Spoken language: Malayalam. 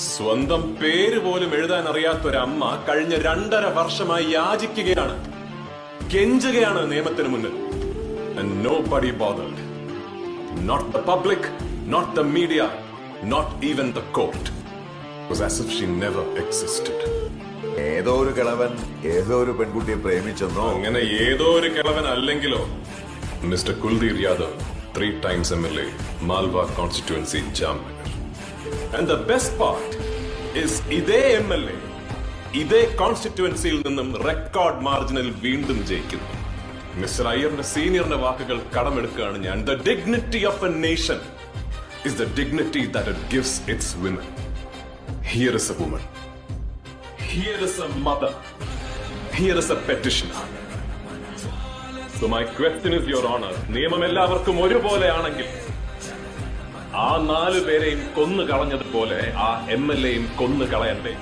സ്വന്തം പേര് പോലും എഴുതാൻ അറിയാത്തൊരമ്മ കഴിഞ്ഞ 2.5 വർഷമായി യാചിക്കുകയാണ്, കെഞ്ചുകയാണ് നിയമത്തിന് മുന്നിൽ. And nobody bothered. Not the public, not the media, not even the court. It was as if she never existed. ഏതോ ഒരു കിളവൻ ഏതോ ഒരു പെൺകുട്ടിയെ പ്രേമിച്ചെന്നോ. അങ്ങനെ ഏതോ ഒരു കിളവൻ അല്ലെങ്കിലോ mister Kuldeep Yadav 3 times MLA, Malwa constituency, Jamnagar. And the best part is ഇതേ MLA ഇതേ കോൺസ്റ്റിറ്റ്യുവൻസിയിൽ നിന്നും റെക്കോർഡ് മാർജിനിൽ വീണ്ടും ജയിക്കുന്നു. മിസ്റ്റർ അയ്യറിന്റെ സീനിയറിന്റെ വാക്കുകൾ കടമെടുക്കുകയാണ് ഞാൻ. The dignity of a nation is the dignity that it gives its women. Here is a woman. Here is a mother. Here is a petitioner. So my question is, Your Honor, നിയമം എല്ലാവർക്കും ഒരുപോലെയാണെങ്കിൽ ആ 4 പേരെയും കൊന്നു കളഞ്ഞതുപോലെ ആ MLAയും കൊന്നു കളയണ്ടേ?